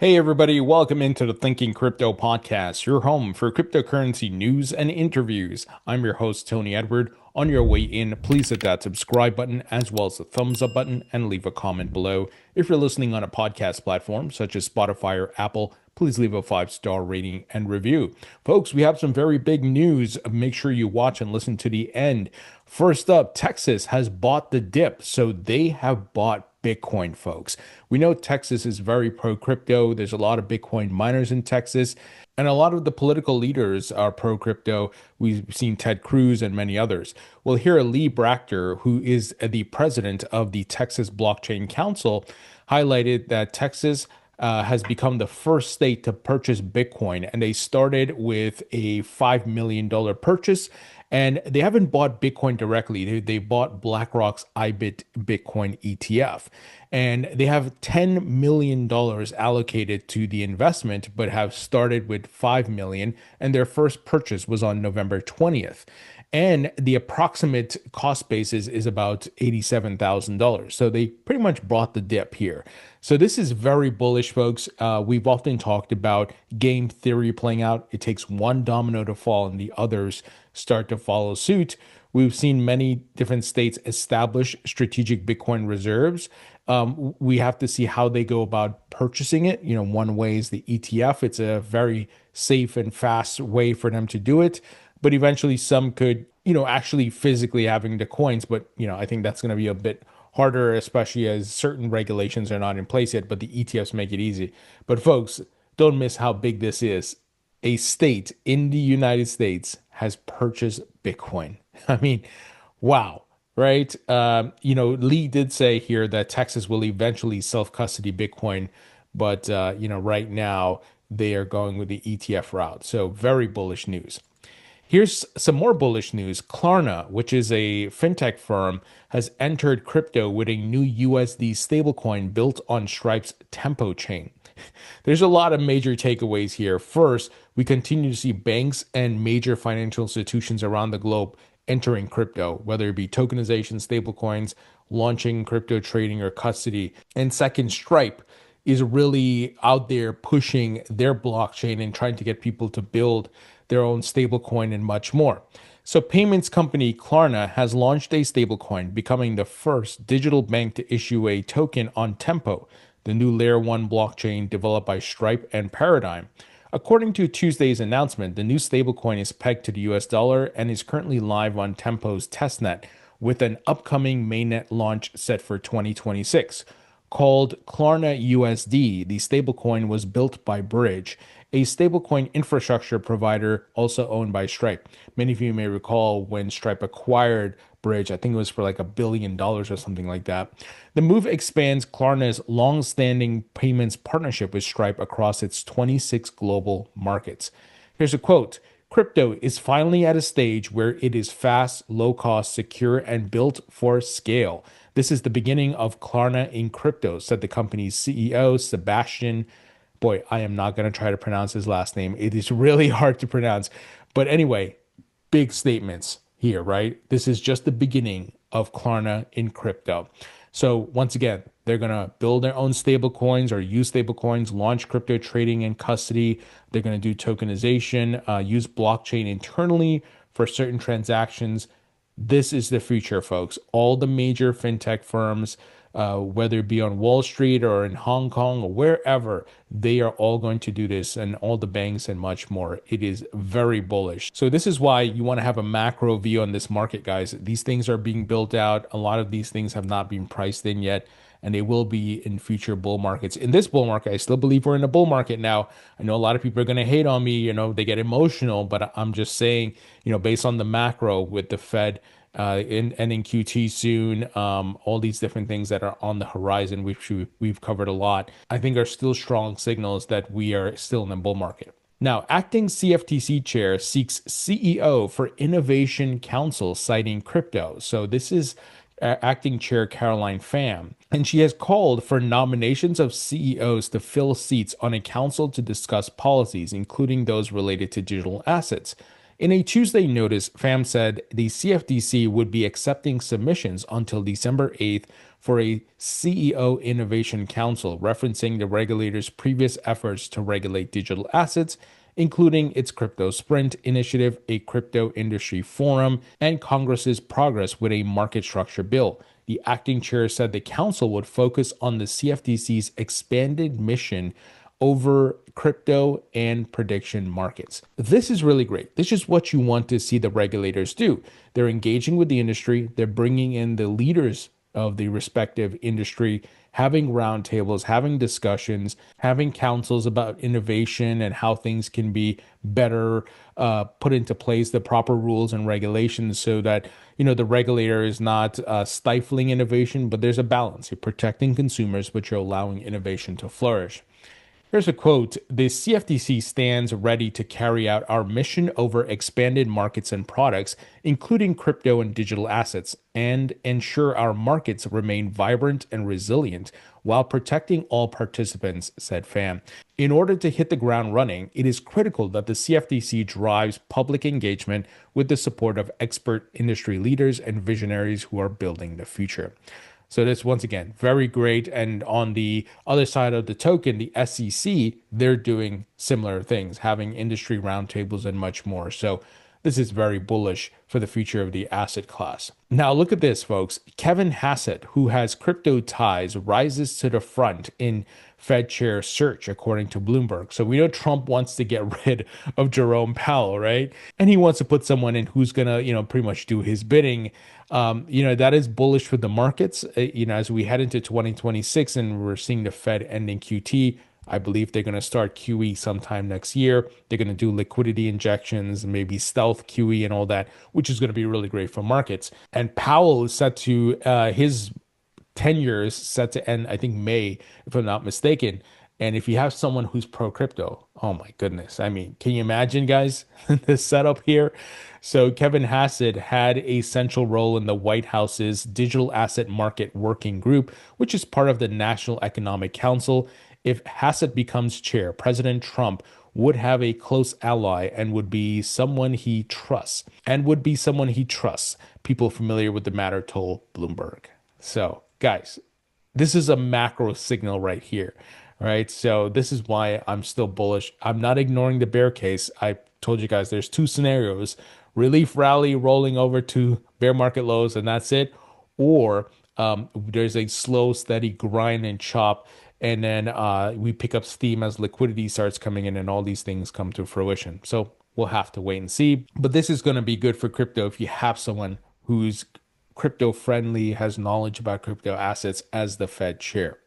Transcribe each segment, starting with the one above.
Hey everybody, welcome into the Thinking Crypto podcast, your home for cryptocurrency news and interviews. I'm your host, Tony Edward. On your way in, please hit that subscribe button as well as the thumbs up button and leave a comment below. If you're listening on a podcast platform such as Spotify or Apple, please leave a 5-star rating and review. Folks, we have some very big news. Make sure you watch and listen to the end. First up, Texas has bought the dip, so they have bought Bitcoin, folks. We know Texas is very pro crypto. There's a lot of Bitcoin miners in Texas, and a lot of the political leaders are pro crypto. We've seen Ted Cruz and many others. Well, here, Lee Brachter, who is the president of the Texas Blockchain Council, highlighted that Texas has become the first state to purchase Bitcoin, and they started with a $5 million purchase. And they haven't bought Bitcoin directly. They bought BlackRock's IBIT Bitcoin ETF. And they have $10 million allocated to the investment, but have started with $5 million. And their first purchase was on November 20th. And the approximate cost basis is about $87,000. So they pretty much bought the dip here. So this is very bullish, folks. We've often talked about game theory playing out. It takes one domino to fall and the others start to follow suit. We've seen many different states establish strategic Bitcoin reserves. We have to see how they go about purchasing it. One way is the ETF. It's a very safe and fast way for them to do it. But eventually some could, actually physically having the coins. But, I think that's going to be a bit harder, especially as certain regulations are not in place yet. But the ETFs make it easy. But folks, don't miss how big this is. A state in the United States has purchased Bitcoin. I mean, wow, right? Lee did say here that Texas will eventually self-custody Bitcoin, but right now they are going with the ETF route. So very bullish news. Here's some more bullish news. Klarna, which is a fintech firm, has entered crypto with a new USD stablecoin built on Stripe's Tempo chain. There's a lot of major takeaways here. First, we continue to see banks and major financial institutions around the globe entering crypto, whether it be tokenization, stablecoins, launching crypto trading or custody. And second, Stripe is really out there pushing their blockchain and trying to get people to build their own stablecoin and much more. So payments company Klarna has launched a stablecoin, becoming the first digital bank to issue a token on Tempo, the new Layer 1 blockchain developed by Stripe and Paradigm. According to Tuesday's announcement, the new stablecoin is pegged to the US dollar and is currently live on Tempo's testnet, with an upcoming mainnet launch set for 2026. Called Klarna USD, the stablecoin was built by Bridge, a stablecoin infrastructure provider also owned by Stripe. Many of you may recall when Stripe acquired Bridge, I think it was for like $1 billion or something like that. The move expands Klarna's long-standing payments partnership with Stripe across its 26 global markets. Here's a quote. Crypto is finally at a stage where it is fast, low cost, secure, and built for scale. This is the beginning of Klarna in crypto, said the company's CEO, Sebastian. Boy, I am not going to try to pronounce his last name. It is really hard to pronounce. But anyway, big statements here, right? This is just the beginning of Klarna in crypto. So once again, they're going to build their own stable coins or use stable coins, launch crypto trading and custody. They're going to do tokenization, use blockchain internally for certain transactions. This is the future, folks. All the major fintech firms, whether it be on Wall Street or in Hong Kong or wherever, they are all going to do this, and all the banks and much more. It is very bullish. So this is why you want to have a macro view on this market, guys. These things are being built out. A lot of these things have not been priced in yet, and they will be in future bull markets. In this bull market, I still believe we're in a bull market now. I know a lot of people are going to hate on me, they get emotional, but I'm just saying, based on the macro with the Fed ending QT soon, all these different things that are on the horizon, which we've covered a lot, I think are still strong signals that we are still in a bull market. Now, acting CFTC chair seeks CEO for Innovation Council citing crypto. So this is acting chair Caroline Pham, and she has called for nominations of CEOs to fill seats on a council to discuss policies, including those related to digital assets. In a Tuesday notice, FAM said the CFTC would be accepting submissions until December 8th for a CEO Innovation Council, referencing the regulator's previous efforts to regulate digital assets, including its Crypto Sprint initiative, a crypto industry forum, and Congress's progress with a market structure bill. The acting chair said the council would focus on the CFTC's expanded mission over crypto and prediction markets. This is really great. This is what you want to see the regulators do. They're engaging with the industry, they're bringing in the leaders of the respective industry, having roundtables, having discussions, having councils about innovation and how things can be better put into place, the proper rules and regulations, so that the regulator is not stifling innovation, but there's a balance. You're protecting consumers, but you're allowing innovation to flourish. Here's a quote: "The CFTC stands ready to carry out our mission over expanded markets and products, including crypto and digital assets, and ensure our markets remain vibrant and resilient while protecting all participants," said Pham. In order to hit the ground running, it is critical that the CFTC drives public engagement with the support of expert industry leaders and visionaries who are building the future. So this, once again, very great. And on the other side of the token, the SEC, they're doing similar things, having industry roundtables and much more. So this is very bullish for the future of the asset class. Now look at this, folks. Kevin Hassett, who has crypto ties, rises to the front in Fed chair search, according to Bloomberg. So we know Trump wants to get rid of Jerome Powell, right? And he wants to put someone in who's going to, pretty much do his bidding. That is bullish for the markets, as we head into 2026 and we're seeing the Fed ending QT. I believe they're going to start QE sometime next year. They're going to do liquidity injections, maybe stealth QE and all that, which is going to be really great for markets. And Powell is set to, his tenure is set to end, I think, May, if I'm not mistaken. And if you have someone who's pro crypto, oh my goodness. I mean, can you imagine, guys, the setup here? So Kevin Hassett had a central role in the White House's Digital Asset Market Working Group, which is part of the National Economic Council. If Hassett becomes chair, President Trump would have a close ally and would be someone he trusts. People familiar with the matter told Bloomberg. So, guys, this is a macro signal right here. Right. So this is why I'm still bullish. I'm not ignoring the bear case. I told you guys there's two scenarios: relief rally rolling over to bear market lows, and that's it. Or there's a slow, steady grind and chop. And then we pick up steam as liquidity starts coming in and all these things come to fruition. So we'll have to wait and see. But this is going to be good for crypto if you have someone who's crypto friendly, has knowledge about crypto assets as the Fed chair.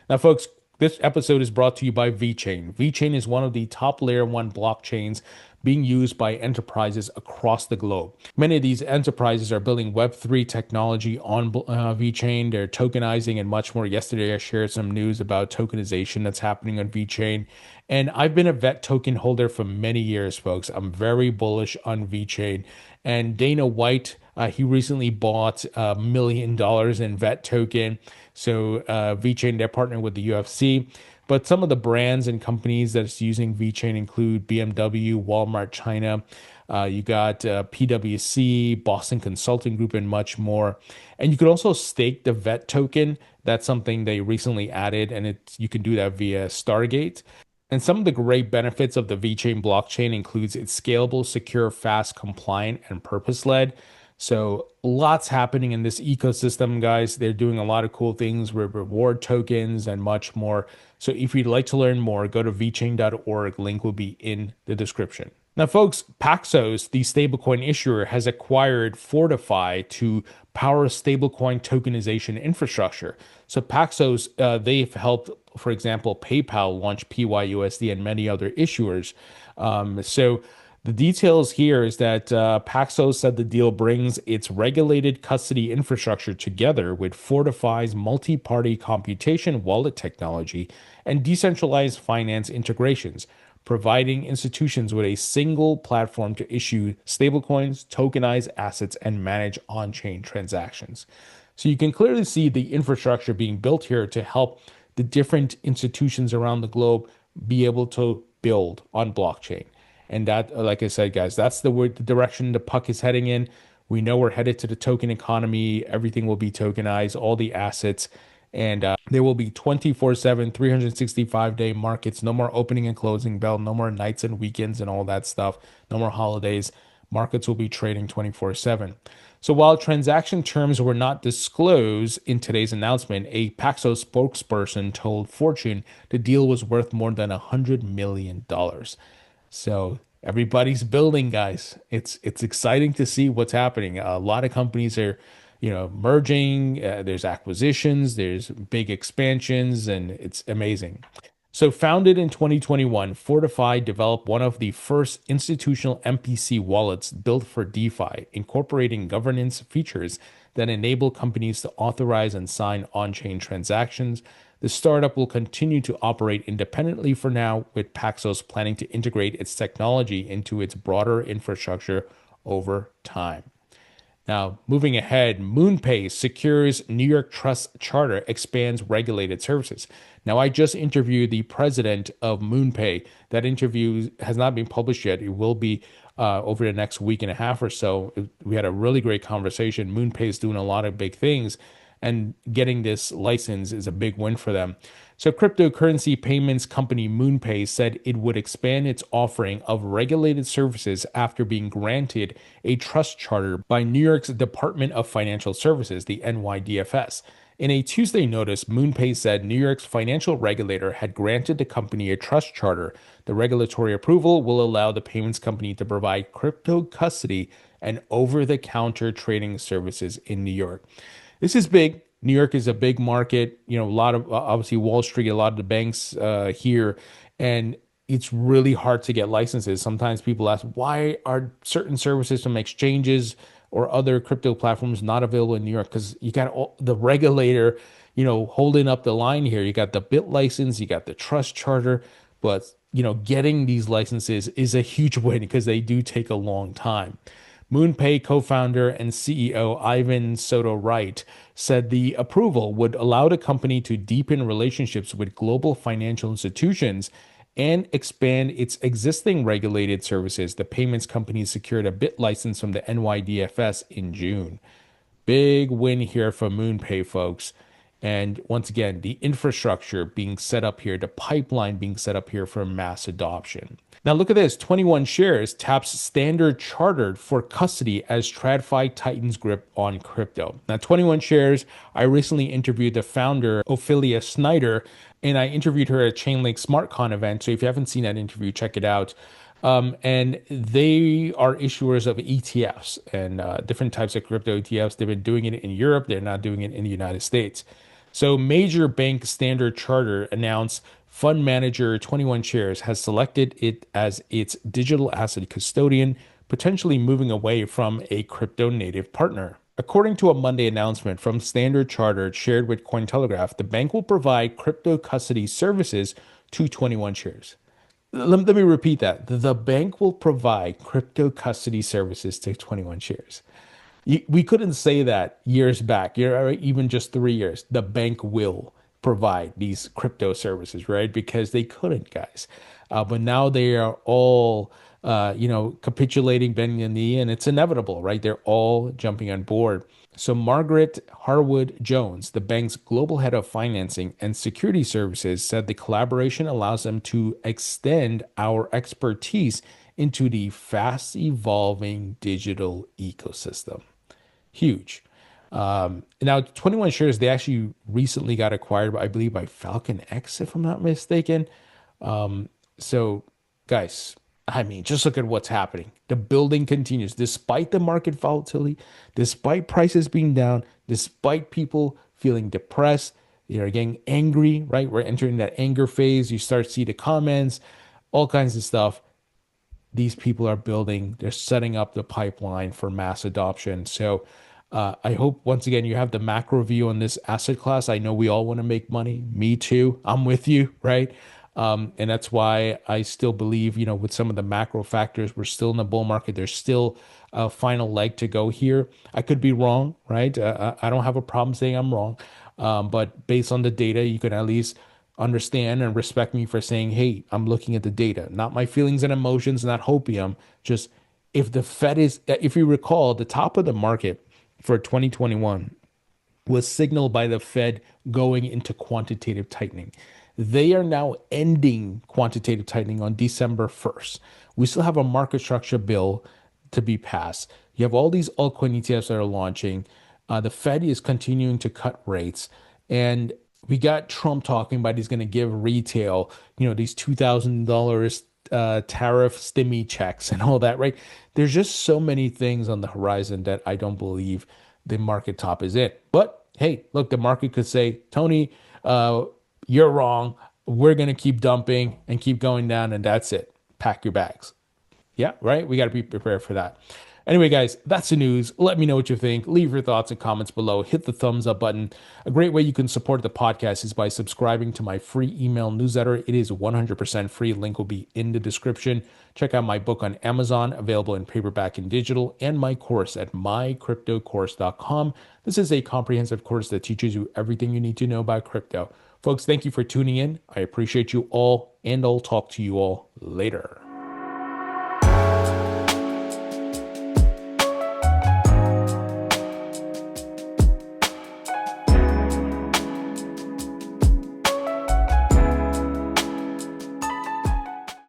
Now, folks, this episode is brought to you by VeChain. VeChain is one of the top layer 1 blockchains being used by enterprises across the globe. Many of these enterprises are building Web3 technology on VeChain. They're tokenizing and much more. Yesterday, I shared some news about tokenization that's happening on VeChain. And I've been a VET token holder for many years, folks. I'm very bullish on VeChain. And Dana White, he recently bought $1 million in VET token. So VeChain, they're partnering with the UFC. But some of the brands and companies that's using VeChain include BMW, Walmart China. You got PwC, Boston Consulting Group, and much more. And you could also stake the VET token. That's something they recently added, and you can do that via Stargate. And some of the great benefits of the VeChain blockchain includes it's scalable, secure, fast, compliant, and purpose-led. So lots happening in this ecosystem, guys. They're doing a lot of cool things with reward tokens and much more. So if you'd like to learn more, go to vchain.org. Link will be in the description. Now, folks, Paxos, the stablecoin issuer, has acquired Fortify to power stablecoin tokenization infrastructure. So Paxos, they've helped, for example, PayPal launch PYUSD and many other issuers. So the details here is that Paxos said the deal brings its regulated custody infrastructure together with Fortify's multi-party computation wallet technology and decentralized finance integrations, providing institutions with a single platform to issue stablecoins, tokenize assets, and manage on-chain transactions. So you can clearly see the infrastructure being built here to help the different institutions around the globe be able to build on blockchain. And that, like I said, guys, that's the direction the puck is heading in. We know we're headed to the token economy. Everything will be tokenized, all the assets. And there will be 24/7, 365-day markets. No more opening and closing bell. No more nights and weekends and all that stuff. No more holidays. Markets will be trading 24/7. So while transaction terms were not disclosed in today's announcement, a Paxos spokesperson told Fortune the deal was worth more than $100 million. So everybody's building, guys. It's exciting to see what's happening. A lot of companies are, merging. There's acquisitions, there's big expansions, and it's amazing. So, founded in 2021, Fortify developed one of the first institutional MPC wallets built for DeFi, incorporating governance features that enable companies to authorize and sign on chain transactions. The startup will continue to operate independently for now, with Paxos planning to integrate its technology into its broader infrastructure over time. Now, moving ahead, MoonPay secures New York Trust Charter, expands regulated services. Now, I just interviewed the president of MoonPay. That interview has not been published yet. It will be over the next week and a half or so. We had a really great conversation. MoonPay is doing a lot of big things, and getting this license is a big win for them. So, cryptocurrency payments company MoonPay said it would expand its offering of regulated services after being granted a trust charter by New York's Department of Financial Services, the NYDFS. In a Tuesday notice, MoonPay said New York's financial regulator had granted the company a trust charter. The regulatory approval will allow the payments company to provide crypto custody and over-the-counter trading services in New York. This is big. New York is a big market. A lot of obviously Wall Street, a lot of the banks here, and it's really hard to get licenses. Sometimes people ask, why are certain services from exchanges or other crypto platforms not available in New York? Because you got the regulator, holding up the line here. You got the BIT license, you got the trust charter, but getting these licenses is a huge win because they do take a long time. MoonPay co-founder and CEO Ivan Soto Wright said the approval would allow the company to deepen relationships with global financial institutions and expand its existing regulated services. The payments company secured a BIT license from the NYDFS in June. Big win here for MoonPay, folks. And once again, the infrastructure being set up here, the pipeline being set up here for mass adoption. Now look at this, 21 Shares taps Standard Chartered for custody as TradFi tightens grip on crypto. Now 21 Shares, I recently interviewed the founder, Ophelia Snyder, and I interviewed her at Chainlink SmartCon event. So if you haven't seen that interview, check it out. And they are issuers of ETFs and different types of crypto ETFs. They've been doing it in Europe. They're not doing it in the United States. So major bank Standard Chartered announced fund manager 21 Shares has selected it as its digital asset custodian, potentially moving away from a crypto native partner. According to a Monday announcement from Standard Chartered shared with Cointelegraph, the bank will provide crypto custody services to 21 Shares. Let me repeat that. The bank will provide crypto custody services to 21 Shares. We couldn't say that years back, even just 3 years. The bank will provide these crypto services, right? Because they couldn't, guys. But now they are all, capitulating, bending the knee, and it's inevitable, right? They're all jumping on board. So Margaret Harwood Jones, the bank's global head of financing and security services, said the collaboration allows them to extend our expertise into the fast evolving digital ecosystem. Huge. Now, 21 Shares, they actually recently got acquired, I believe, by Falcon X, if I'm not mistaken. So, guys, I mean, just look at what's happening. The building continues despite the market volatility, despite prices being down, despite people feeling depressed. They're getting angry, right? We're entering that anger phase. You start to see the comments, all kinds of stuff. These people are building, they're setting up the pipeline for mass adoption. So I hope, once again, you have the macro view on this asset class. I know we all want to make money. Me too. I'm with you, right? And that's why I still believe, with some of the macro factors, we're still in the bull market. There's still a final leg to go here. I could be wrong, right? I don't have a problem saying I'm wrong. But based on the data, you can at least understand and respect me for saying, hey, I'm looking at the data, not my feelings and emotions, not hopium. Just if the Fed is, if you recall, the top of the market for 2021 was signaled by the Fed going into quantitative tightening. They are now ending quantitative tightening on December 1st. We still have a market structure bill to be passed. You have all these altcoin ETFs that are launching. The Fed is continuing to cut rates. And we got Trump talking about he's going to give retail, these $2,000 tariff stimmy checks and all that, right? There's just so many things on the horizon that I don't believe the market top is in. But hey, look, the market could say, Tony, you're wrong. We're going to keep dumping and keep going down, and that's it. Pack your bags. Yeah, right? We got to be prepared for that. Anyway, guys, that's the news. Let me know what you think. Leave your thoughts and comments below. Hit the thumbs up button. A great way you can support the podcast is by subscribing to my free email newsletter. It is 100% free. Link will be in the description. Check out my book on Amazon, available in paperback and digital, and my course at mycryptocourse.com. This is a comprehensive course that teaches you everything you need to know about crypto. Folks, thank you for tuning in. I appreciate you all, and I'll talk to you all later.